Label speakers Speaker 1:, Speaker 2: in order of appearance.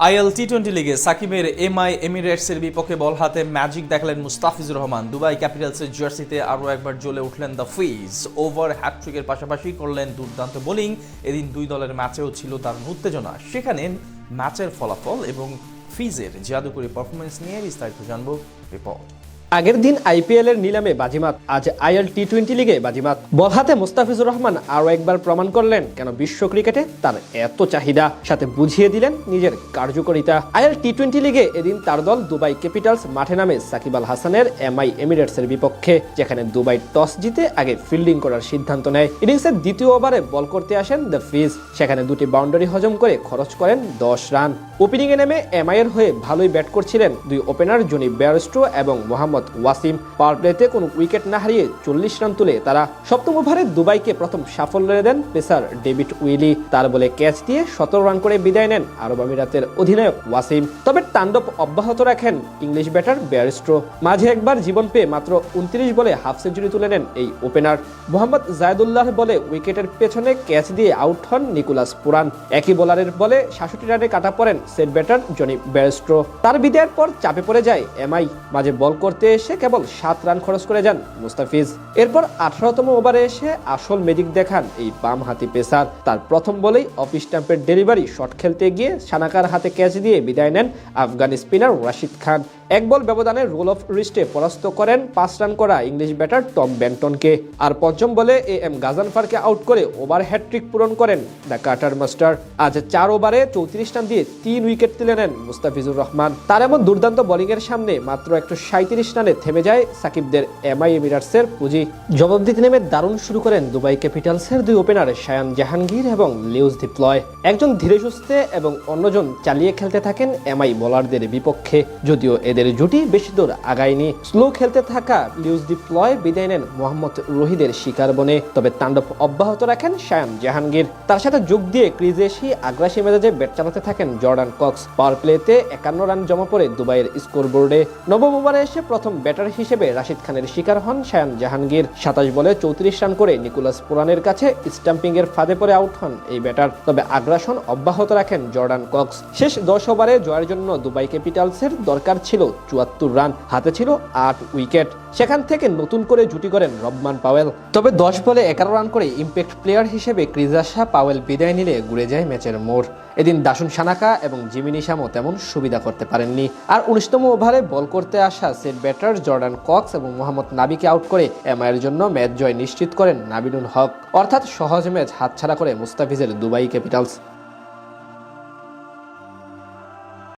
Speaker 1: IL টি-20 লিগে সাকিবের MI এমিরেটসের বিপক্ষে বল হাতে ম্যাজিক দেখালেন মুস্তাফিজুর রহমান। দুবাই ক্যাপিটালসের জার্সিতে আরও একবার জ্বলে উঠলেন দ্য ফিজ। ওভার হ্যাটট্রিকের পাশাপাশি করলেন দুর্দান্ত বোলিং। এদিন দুই দলের ম্যাচেও ছিল দারুণ উত্তেজনা। সেখানে ম্যাচের ফলাফল এবং ফিজের জাদুকরী পারফরমেন্স নিয়ে বিস্তারিত জানব রিপোর্ট।
Speaker 2: আগের দিন আইপিএল এর নিলামে বাজিমাত, আজ আইএল টি-20 লিগে বাজিমাত। বল হাতে মুস্তাফিজুর রহমান আরও একবার প্রমাণ করলেন কেন বিশ্ব ক্রিকেটে তার এত চাহিদা, সাথে বুঝিয়ে দিলেন নিজের কার্যকারিতা। আইএল টি-20 লিগে এদিন তার দল দুবাই ক্যাপিটালস মাঠে নামে সাকিব আল হাসানের এমআই এমিরেটসের বিপক্ষে, যেখানে দুবাই টস জিতে আগে ফিল্ডিং করার সিদ্ধান্ত নেয়। ইনিংসের দ্বিতীয় ওভারে বল করতে আসেন দ্য ফিজ, সেখানে দুটি বাউন্ডারি হজম করে খরচ করেন 10 রান। ওপেনিংয়ে নেমে এমআই এর হয়ে ভালোই ব্যাট করছিলেন দুই ওপেনার জনি বেয়ারস্টো এবং মোহাম্মদ ওয়াসিম। পাওয়ার প্লেতে কোনো উইকেট না হারিয়ে 40 রান তুলে তারা সপ্তম ওভারে দুবাইকে প্রথম সাফল্য দেন পেসার ডেভিড উইলি। তার বলে ক্যাচ দিয়ে 17 রান করে বিদায় নেন আরব আমিরাতের অধিনায়ক ওয়াসিম। তবে তাণ্ডব অব্যাহত রাখেন ইংলিশ ব্যাটার বেয়ারস্টো। মাঝে একবার জীবন পেয়ে মাত্র 29 বলে হাফ সেঞ্চুরি তুলে নেন এই ওপেনার। মোহাম্মদ জায়দুল্লাহ বলে উইকেটের পেছনে ক্যাচ দিয়ে আউট হন নিকোলাস পুরান। একই বোলারের বলে 66 রানে কাটা পড়েন সেট ব্যাটার জনি বেয়ারস্টো। তার বিদায়ের পর চাপে পড়ে যায় এমআই। মাঝে বল করতে এসে কেবল 7 রান খরচ করে যান মুস্তাফিজ। এরপর 18তম ওভারে এসে আসল ম্যাজিক দেখান এই বাম হাতি পেসার। তার প্রথম বলেই অফ স্টাম্পের ডেলিভারি শট খেলতে গিয়ে সানাকার হাতে ক্যাচ দিয়ে বিদায় নেন আফগান স্পিনার রাশিদ খান। এক বল ব্যবধানে রোল অফ রিস্টে পরাস্ত করেন 5 রান করা ইংলিশ ব্যাটার টম বেন্টনকে। আর পঞ্চম বলে এম গাজানফারকে আউট করে ওভার হ্যাটট্রিক পূরণ করেন দ্য কাটার মাস্টার। আজ 4 ওভারে 34 রান দিয়ে 3 উইকেট তুলে নেন মুস্তাফিজুর রহমান। তার এমন দুর্দান্ত বোলিংয়ের সামনে মাত্র 137 রানে থেমে যায় সাকিবদের এমআই এমিরেটসের পুঁজি। জবাব দিতে নেমে দারুণ শুরু করেন দুবাই ক্যাপিটালসের দুই ওপেনার শায়ান জাহাঙ্গীর এবং লিউস ডিপ্লয়। একজন ধীরে সুস্থে এবং অন্যজন চালিয়ে খেলতে থাকেন এমআই বোলারদের বিপক্ষে। যদিও এদের জুটি বেশি দূর আগায়নি। স্লো খেলতে থাকা লিউস ডিপ্লয় বিদায় নেন মোহাম্মদ রহিদের শিকার বনে। তবে তাণ্ডব অব্যাহত রাখেন শায়ান জাহাঙ্গীর। তার সাথে যোগ দিয়ে ক্রিজে এসে আগ্রাসী মেজাজে ব্যাট চালাতে থাকেন জর্ডান কক্স। পাওয়ার প্লেতে 51 রান জমা পড়ে দুবাইয়ের স্কোরবোর্ডে। নবম ওভারে এসে প্রথম ব্যাটার হিসেবে রাশিদ খানের শিকার হন শায়ান জাহাঙ্গীর। 27 বলে 34 রান করে নিকোলাস পুরানের কাছে স্টাম্পিং এর ফাঁদে পড়ে আউট হন এই ব্যাটার। তবে আগ্রাসন অব্যাহত রাখেন জর্ডান কক্স। শেষ 10 ওভারে জয়ের জন্য দুবাই ক্যাপিটালসের দরকার ছিল 74 রান, হাতে ছিল 8 উইকেট। সেখান থেকে নতুন করে জুটি করেন রবমান পাওয়েল। তবে 10 বলে 11 রান করে ইম্প্যাক্ট প্লেয়ার হিসেবে ক্রিজে আসা পাওয়েল বিদায় নিলে ঘুরে যায় ম্যাচের মোড়। এদিন দাসুন সানাকা এবং জিমি নিশামও তেমন সুবিধা করতে পারেননি। আর 19তম ওভারে বল করতে আসা সেট ব্যাটার জর্ডান কক্স এবং মোহাম্মদ নাবিকে আউট করে এমআইয়ের জন্য ম্যাচ জয় নিশ্চিত করেন নাবিলুল হক। অর্থাৎ সহজ ম্যাচ হাতছাড়া করে মুস্তাফিজের দুবাই ক্যাপিটালস।